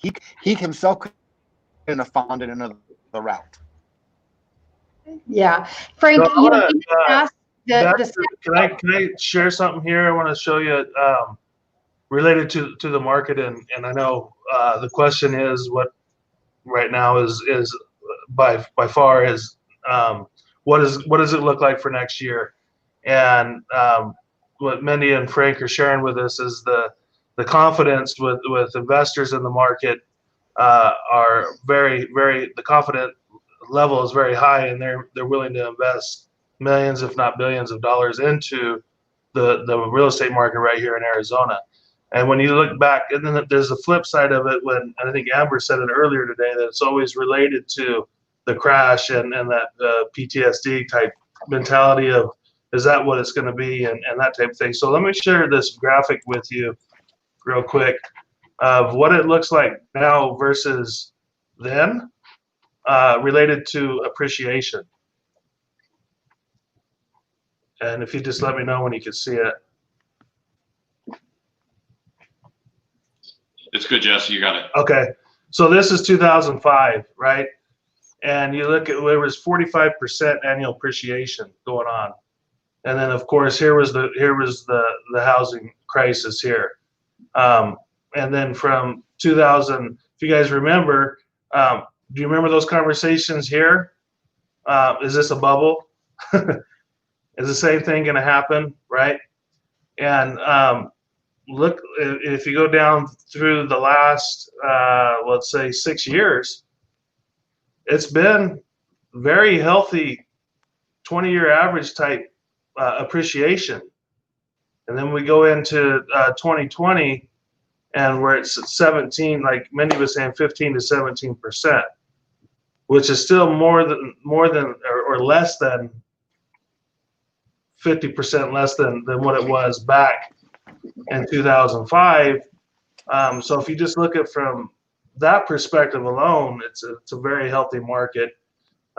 he himself couldn't have found in another route. Yeah, Frank, so can I share something here? I want to show you related to the market, and I know the question is what right now is by far is what does it look like for next year? And what Mindy and Frank are sharing with us is the confidence with investors in the market are very, very, the confident level is very high, and they're willing to invest millions, if not billions of dollars into the real estate market right here in Arizona. And when you look back, and then there's the flip side of it, when, and I think Amber said it earlier today, that it's always related to the crash and that PTSD type mentality of, is that what it's going to be, and that type of thing. So let me share this graphic with you real quick of what it looks like now versus then, related to appreciation. And if you just let me know when you can see it. It's good, Jesse. You got it. Okay. So this is 2005, right? And you look at, there was 45% annual appreciation going on. And then of course, here was the housing crisis here. and then from 2000, if you guys remember, do you remember those conversations here? Is this a bubble? Is the same thing going to happen, right? And look, if you go down through the last, let's say 6 years, it's been very healthy 20-year average type appreciation. And then we go into 2020, and where it's 17, like Mindy was saying, 15 to 17%, which is still more than or less than 50% less than what it was back in 2005. So if you just look at from that perspective alone, it's a very healthy market.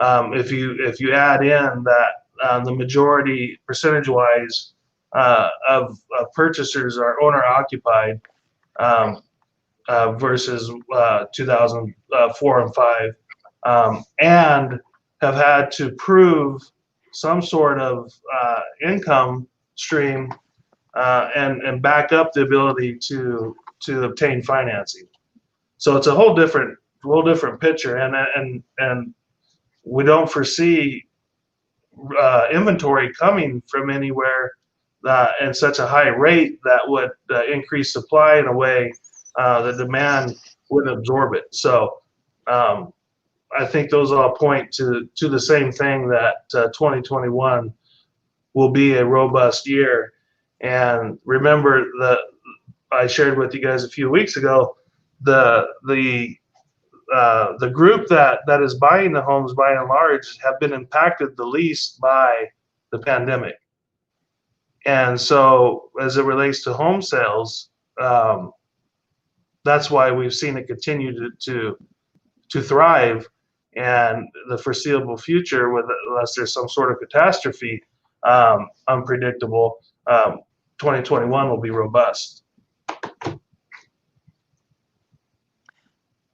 If you add in that the majority percentage-wise of purchasers are owner-occupied versus 2004 and 5, and have had to prove some sort of income stream and back up the ability to obtain financing. So it's a whole different picture, and we don't foresee inventory coming from anywhere at such a high rate that would increase supply in a way the demand would absorb it. So I think those all point to the same thing, that 2021 will be a robust year. And remember that I shared with you guys a few weeks ago, the group that is buying the homes by and large have been impacted the least by the pandemic. And so as it relates to home sales, that's why we've seen it continue to thrive. And the foreseeable future, unless there's some sort of catastrophe, unpredictable, 2021 will be robust.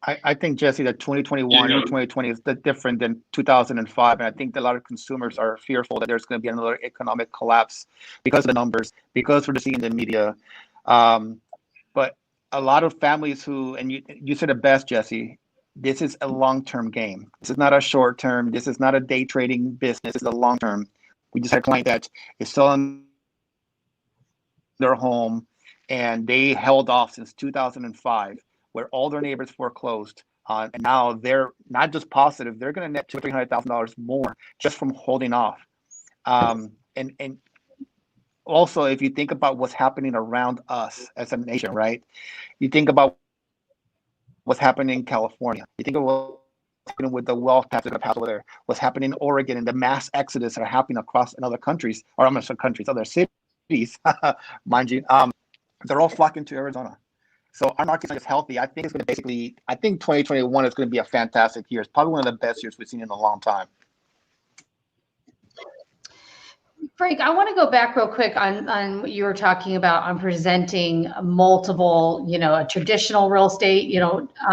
I think, Jesse, that 2021 or 2020 is different than 2005. And I think that a lot of consumers are fearful that there's going to be another economic collapse because of the numbers, because we're seeing the media. But a lot of families and you said it best, Jesse, this is a long-term game. This is not a short-term. This is not a day trading business. This is a long-term. We just had a client that is selling their home, and they held off since 2005. Where all their neighbors foreclosed, and now they're not just positive; they're going to net $200,000 or $300,000 more just from holding off. And also, if you think about what's happening around us as a nation, right? You think about what's happening in California. You think of what's happening with the wealth tax that passed over there. What's happening in Oregon and the mass exodus that are happening across in other countries, or I'm not sure countries, other cities, mind you. They're all flocking to Arizona. So our market is healthy. I think it's going to I think 2021 is going to be a fantastic year. It's probably one of the best years we've seen in a long time. Frank, I want to go back real quick on what you were talking about on presenting multiple, a traditional real estate,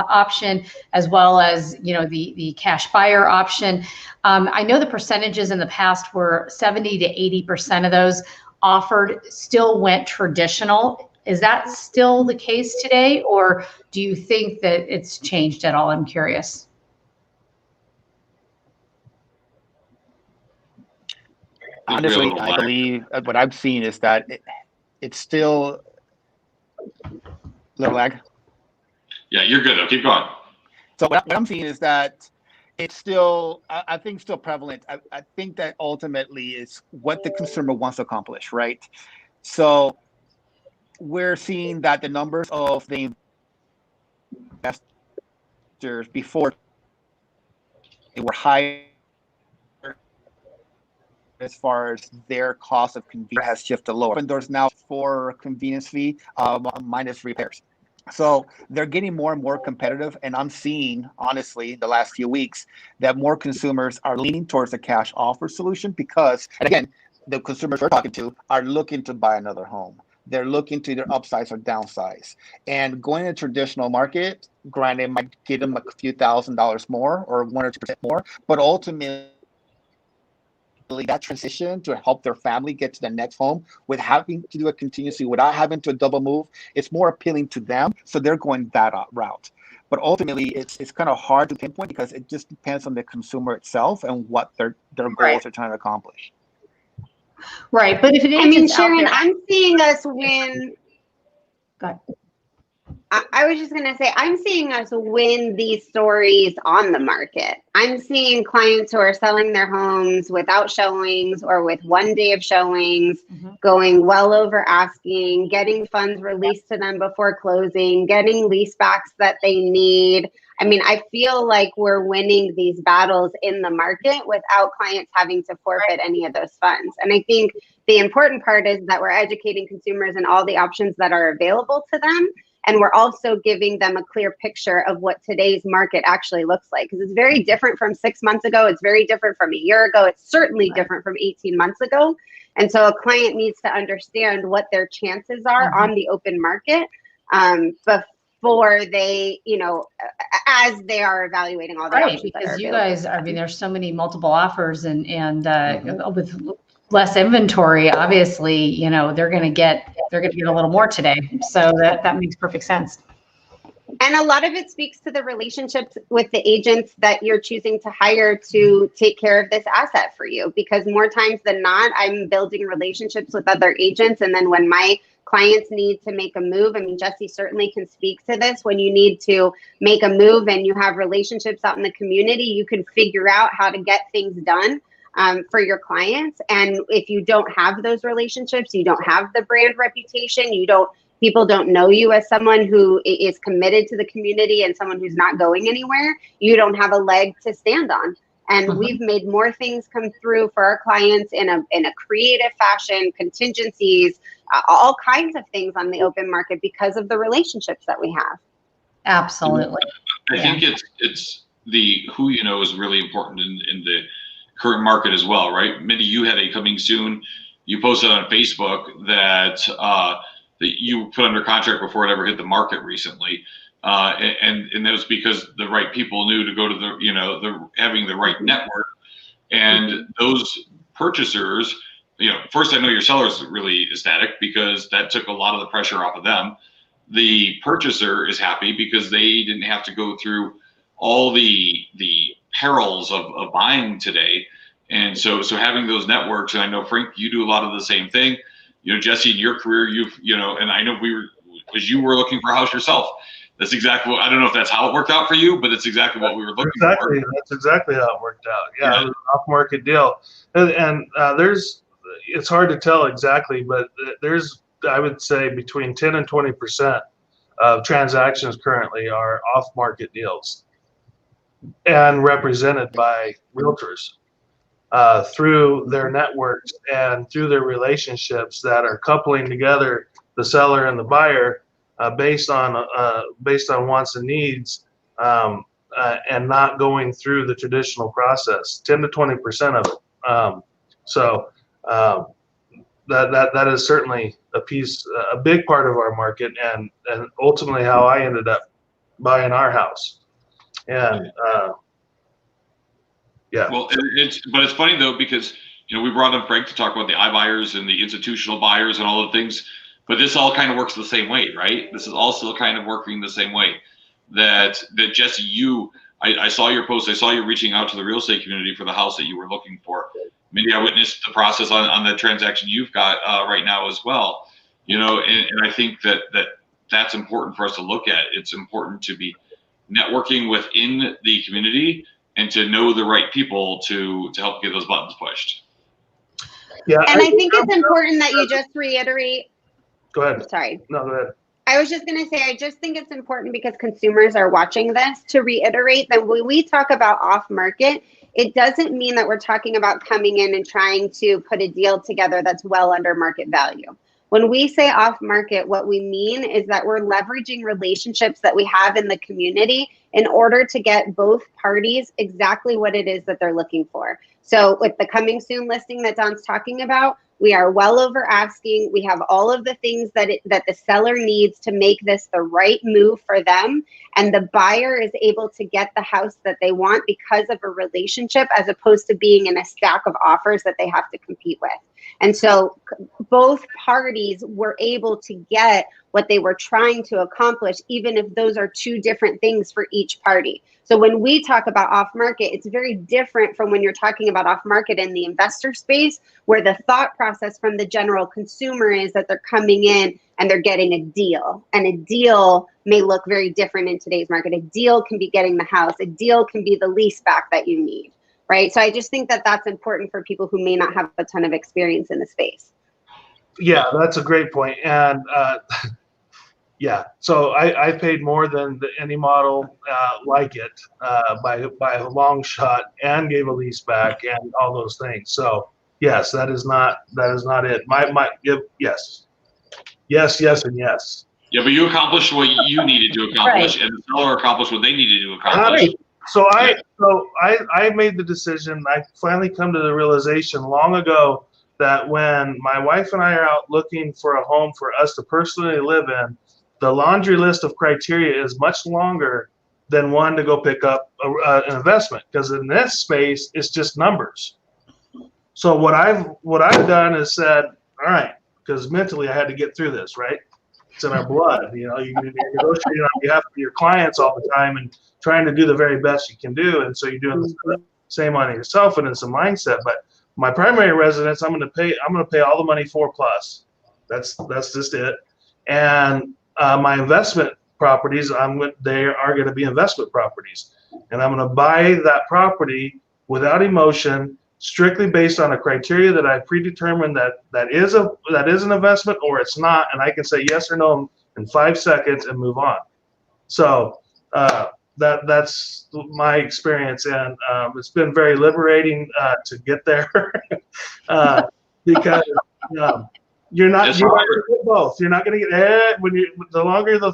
option, as well as, the cash buyer option. I know the percentages in the past were 70 to 80% of those offered still went traditional. Is that still the case today, or do you think that it's changed at all? I'm curious. Honestly, I believe what I've seen is that it's still a little lag. Yeah, you're good. Keep going. So what I'm seeing is that it's still, I think, still prevalent. I think that ultimately is what the consumer wants to accomplish, right? So we're seeing that the numbers of the investors before they were higher as far as their cost of convenience has shifted lower. And there's now for convenience fee minus repairs. So they're getting more and more competitive. And I'm seeing, honestly, the last few weeks that more consumers are leaning towards the cash offer solution because, and again, the consumers we're talking to are looking to buy another home. They're looking to either upsize or downsize. And going to traditional market, granted, might get them a few $1,000s more or 1 or 2% more, but ultimately that transition to help their family get to the next home with having to do it continuously without having to double move, it's more appealing to them. So they're going that route. But ultimately, it's kind of hard to pinpoint because it just depends on the consumer itself and what their goals are trying to accomplish. Right, but if it is, I mean, Sharon, I'm seeing us win. Go ahead. I was just going to say, I'm seeing us win these stories on the market. I'm seeing clients who are selling their homes without showings or with 1 day of showings, going well over asking, getting funds released to them before closing, getting lease backs that they need. I mean, I feel like we're winning these battles in the market without clients having to forfeit any of those funds. And I think the important part is that we're educating consumers in all the options that are available to them. And we're also giving them a clear picture of what today's market actually looks like. Because it's very different from 6 months ago. It's very different from a year ago. It's certainly different from 18 months ago. And so a client needs to understand what their chances are on the open market before they, you know, as they are evaluating all the options. Because you guys, I mean, there's so many multiple offers and with less inventory, obviously, you know, they're going to get a little more today. So that makes perfect sense. And a lot of it speaks to the relationships with the agents that you're choosing to hire to take care of this asset for you. Because more times than not, I'm building relationships with other agents. And then when my clients need to make a move, I mean, Jesse certainly can speak to this. When you need to make a move and you have relationships out in the community, you can figure out how to get things done for your clients. And if you don't have those relationships, you don't have the brand reputation, people don't know you as someone who is committed to the community and someone who's not going anywhere, you don't have a leg to stand on. And we've made more things come through for our clients in a creative fashion, contingencies, all kinds of things on the open market because of the relationships that we have. Absolutely. I think it's the who you know is really important in the current market as well, right? Mindy, you had a coming soon. You posted on Facebook that that you put under contract before it ever hit the market recently, and that was because the right people knew to go to having the right network, and those purchasers. First, I know your sellers are really ecstatic because that took a lot of the pressure off of them. The purchaser is happy because they didn't have to go through all the perils of buying today. And so having those networks, and I know Frank, you do a lot of the same thing. Jesse, in your career, and I know you were looking for a house yourself. That's exactly what, I don't know if that's how it worked out for you, but it's exactly what we were looking for. That's exactly how it worked out. Yeah. It was an off-market deal. And it's hard to tell exactly, but there's, I would say, between 10 and 20% of transactions currently are off-market deals and represented by realtors through their networks and through their relationships that are coupling together the seller and the buyer based on wants and needs and not going through the traditional process. 10 to 20% of it. That is certainly a big part of our market, and ultimately how I ended up buying our house. And yeah. Well, it's funny though, because we brought on Frank to talk about the iBuyers and the institutional buyers and all the things, but this all kind of works the same way, right? This is also kind of working the same way. That Jesse, I saw your post. I saw you reaching out to the real estate community for the house that you were looking for. Maybe I witnessed the process on the transaction you've got right now as well. And I think that's important for us to look at. It's important to be networking within the community and to know the right people to help get those buttons pushed. Yeah. And I think it's important that you just reiterate. Go ahead. Sorry. No, go ahead. I was just going to say, I just think it's important because consumers are watching this to reiterate that when we talk about off market, it doesn't mean that we're talking about coming in and trying to put a deal together that's well under market value. When we say off market, what we mean is that we're leveraging relationships that we have in the community in order to get both parties exactly what it is that they're looking for. So with the coming soon listing that Don's talking about, we are well over asking. We have all of the things that the seller needs to make this the right move for them. And the buyer is able to get the house that they want because of a relationship, as opposed to being in a stack of offers that they have to compete with. And so both parties were able to get what they were trying to accomplish, even if those are two different things for each party. So when we talk about off market, it's very different from when you're talking about off market in the investor space, where the thought process from the general consumer is that they're coming in and they're getting a deal. And a deal may look very different in today's market. A deal can be getting the house. A deal can be the lease back that you need, right? So I just think that that's important for people who may not have a ton of experience in the space. Yeah, that's a great point. And yeah, so I paid more than any model like it by a long shot, and gave a lease back and all those things. So yes, that is not it. Yes, and yes. Yeah, but you accomplished what you needed to accomplish, Right. and the seller accomplished what they needed to accomplish. Right. So I made the decision. I finally come to the realization long ago that when my wife and I are out looking for a home for us to personally live in, the laundry list of criteria is much longer than one to go pick up an investment, because in this space it's just numbers. So what I've done is said, all right, because mentally I had to get through this, right? It's in our blood. You're negotiating on behalf of your clients all the time and trying to do the very best you can do, and so you're doing the same on yourself, and it's a mindset. But my primary residence, I'm going to pay all the money for plus. That's just it. And my investment properties, they are going to be investment properties, and I'm going to buy that property without emotion, strictly based on a criteria that I predetermined that is an investment or it's not, and I can say yes or no in 5 seconds and move on. So that's my experience, and it's been very liberating to get there because you're not going to get both. You're not going to get the longer the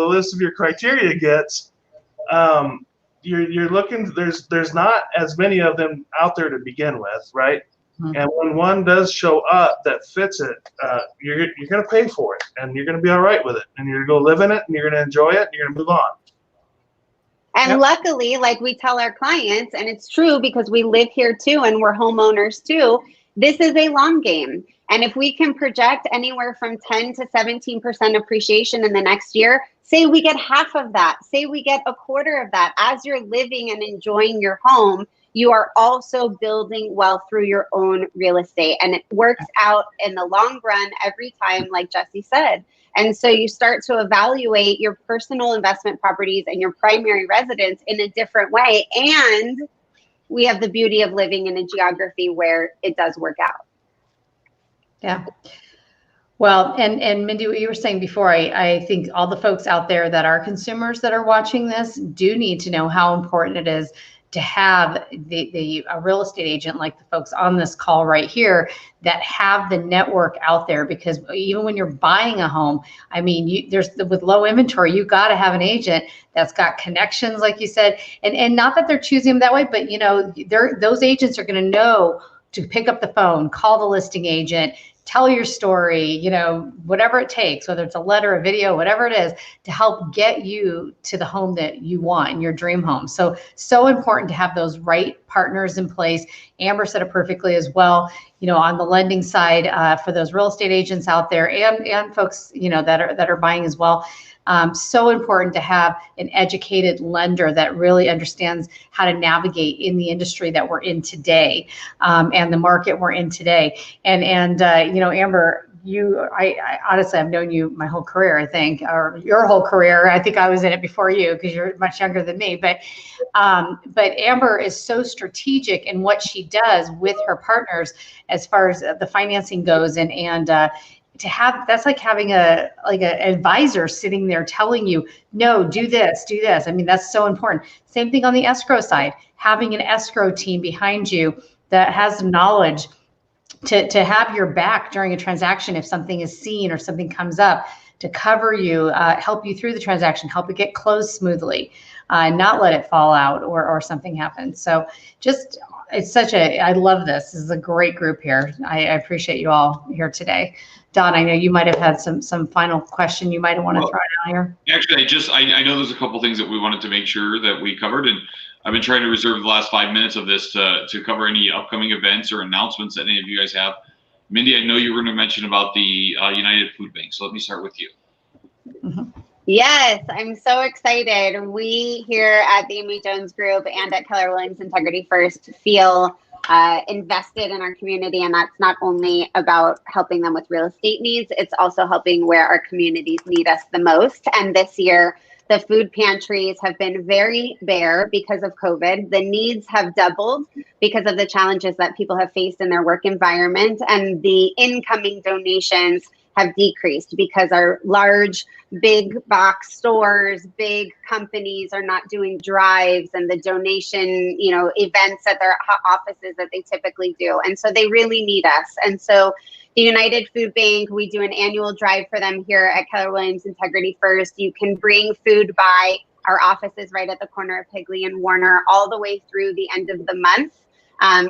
list of your criteria gets. You're looking. There's not as many of them out there to begin with, right? Mm-hmm. And when one does show up that fits it, you're going to pay for it, and you're going to be all right with it, and you're going to go live in it, and you're going to enjoy it, and you're going to move on. And luckily, like we tell our clients, and it's true because we live here too, and we're homeowners too, this is a long game. And if we can project anywhere from 10 to 17% appreciation in the next year, say we get half of that, say we get a quarter of that, as you're living and enjoying your home, you are also building wealth through your own real estate. And it works out in the long run every time, like Jesse said. And so you start to evaluate your personal investment properties and your primary residence in a different way. And we have the beauty of living in a geography where it does work out. Yeah. Well, and Mindy, what you were saying before, I think all the folks out there that are consumers that are watching this do need to know how important it is to have a real estate agent like the folks on this call right here that have the network out there, because even when you're buying a home, I mean, with low inventory, you got to have an agent that's got connections, like you said, and not that they're choosing them that way, but those agents are going to know to pick up the phone, call the listing agent, tell your story, whatever it takes, whether it's a letter, a video, whatever it is, to help get you to the home that you want, your dream home. So important to have those right partners in place. Amber said it perfectly as well, on the lending side, for those real estate agents out there and folks, that are buying as well. So important to have an educated lender that really understands how to navigate in the industry that we're in today, and the market we're in today. And Amber, I honestly, I've known you my whole career, I think, or your whole career. I think I was in it before you because you're much younger than me. But Amber is so strategic in what she does with her partners as far as the financing goes, and to have, that's like having an advisor sitting there telling you, no, do this. I mean, that's so important. Same thing on the escrow side, having an escrow team behind you that has knowledge to have your back during a transaction if something is seen or something comes up. to cover you, help you through the transaction, help it get closed smoothly, not let it fall out or something happen. So just, I love this. This is a great group here. I appreciate you all here today. Don, I know you might have had some final question you might want to throw out here. Actually, I know there's a couple things that we wanted to make sure that we covered, and I've been trying to reserve the last 5 minutes of this to cover any upcoming events or announcements that any of you guys have. Mindy, I know you were going to mention about the United Food Bank, so let me start with you. Mm-hmm. Yes, I'm so excited. We here at the Mindy Jones Group and at Keller Williams Integrity First feel invested in our community, and that's not only about helping them with real estate needs, it's also helping where our communities need us the most. And this year, the food pantries have been very bare because of COVID. The needs have doubled because of the challenges that people have faced in their work environment, and the incoming donations have decreased because our large, big box stores, big companies are not doing drives and the donation, events at their offices that they typically do. And so they really need us. And so the United Food Bank, we do an annual drive for them here at Keller Williams Integrity First. You can bring food by our offices right at the corner of Higley and Warner all the way through the end of the month.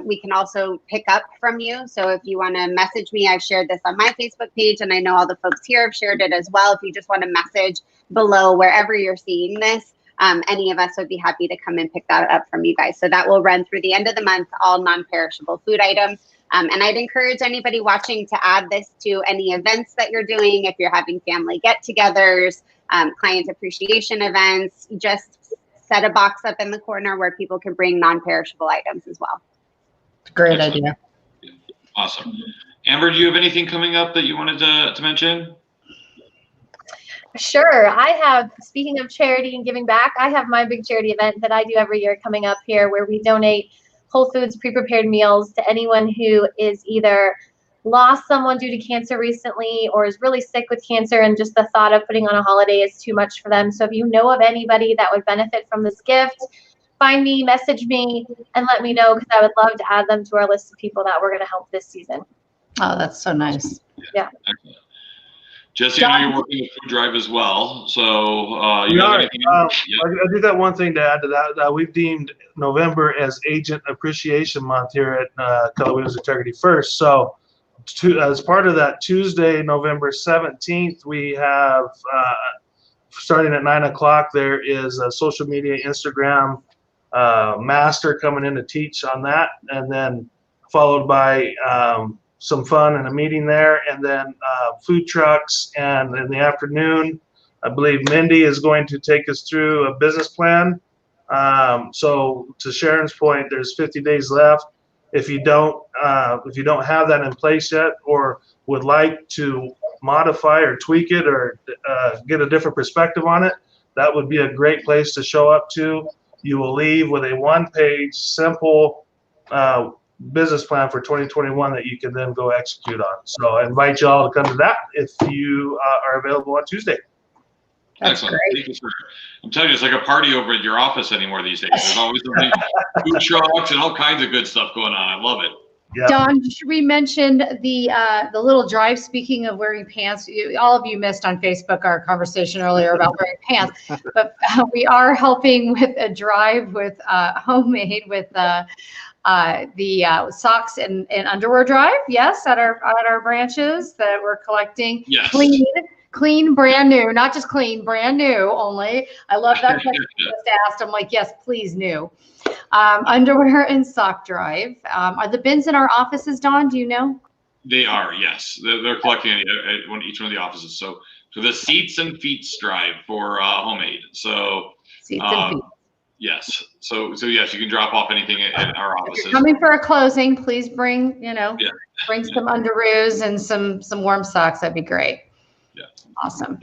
We can also pick up from you. So if you want to message me, I've shared this on my Facebook page, and I know all the folks here have shared it as well. If you just want to message below wherever you're seeing this, any of us would be happy to come and pick that up from you guys. So that will run through the end of the month, all non-perishable food items. And I'd encourage anybody watching to add this to any events that you're doing. If you're having family get-togethers, client appreciation events, just set a box up in the corner where people can bring non-perishable items as well. Great idea. Awesome. Amber, do you have anything coming up that you wanted to mention? Sure. I have, speaking of charity and giving back, I have my big charity event that I do every year coming up here where we donate Whole Foods pre-prepared meals to anyone who is either lost someone due to cancer recently or is really sick with cancer, and just the thought of putting on a holiday is too much for them. So if you know of anybody that would benefit from this gift, find me, message me, and let me know, because I would love to add them to our list of people that we're going to help this season. Oh, that's so nice. Yeah. Excellent. Jesse, I know you're working with Food Drive as well. So you have anything? I do got one thing to add to that. We've deemed November as Agent Appreciation Month here at Keller Williams Integrity First. So as part of that, Tuesday, November 17th, we have, starting at 9 o'clock, there is a social media Instagram master coming in to teach on that, and then followed by some fun and a meeting there, and then food trucks. And in the afternoon, I believe Mindy is going to take us through a business plan. So to Sharon's point, there's 50 days left. If you don't have that in place yet, or would like to modify or tweak it or get a different perspective on it, that would be a great place to show up to. You will leave with a one-page, simple business plan for 2021 that you can then go execute on. So I invite you all to come to that if you are available on Tuesday. That's excellent. great. Thank you, sir. I'm telling you, it's like a party over at your office anymore these days. There's always something, food trucks and all kinds of good stuff going on. I love it. Yep. Don, we mentioned the little drive. Speaking of wearing pants, all of you missed on Facebook our conversation earlier about wearing pants, but we are helping with a drive with homemade with the socks and underwear drive. Yes, at our branches that we're collecting. Yes. Clean, brand new, not just clean, brand new only. I love that question you just asked. I'm like, yes, please, new. Underwear and sock drive. Are the bins in our offices, Dawn? Do you know? They are, yes. They're collecting at each one of the offices. So the seats and feet drive for homemade. So Seats and feet. yes. So yes, you can drop off anything at our offices. If you're coming for a closing, please bring bring Yeah. some underoos and some warm socks. That'd be great. Yeah. Awesome.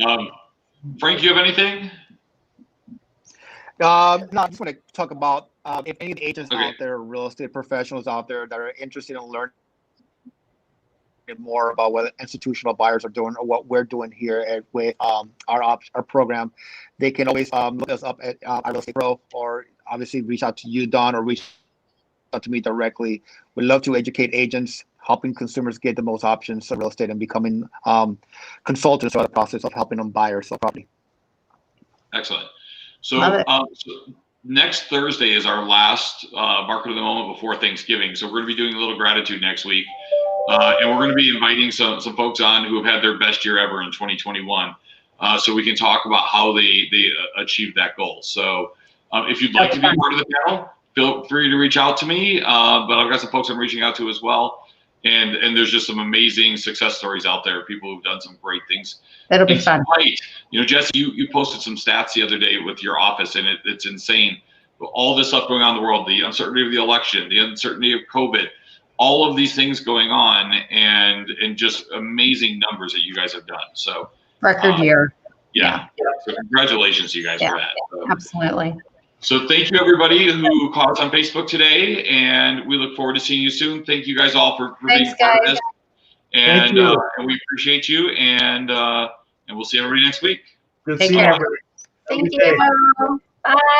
Frank, you have anything? No, I just want to talk about if any of the agents Okay. out there, real estate professionals out there that are interested in learning more about what institutional buyers are doing or what we're doing here at with our program, they can always look us up at our Real Estate Pro, or obviously reach out to you, Don, or reach out to me directly. We'd love to educate agents helping consumers get the most options of real estate and becoming consultants throughout the process of helping them buy or sell property. Excellent. So, next Thursday is our last market of the moment before Thanksgiving. So we're going to be doing a little gratitude next week. And we're going to be inviting some folks on who have had their best year ever in 2021. So we can talk about how they achieved that goal. So if you'd like to be part of the panel, feel free to reach out to me. But I've got some folks I'm reaching out to as well. And there's just some amazing success stories out there, people who've done some great things. That'll be fun. You know, Jesse, you posted some stats the other day with your office, and it's insane. All this stuff going on in the world, the uncertainty of the election, the uncertainty of COVID, all of these things going on, and just amazing numbers that you guys have done. So record year. Yeah. So congratulations to you guys for that. So, absolutely. So thank you everybody who caught us on Facebook today, and we look forward to seeing you soon. Thank you guys all for being part of this. And we appreciate you, and we'll see everybody next week. Good Take seeing care. everybody. Thank you. Bye.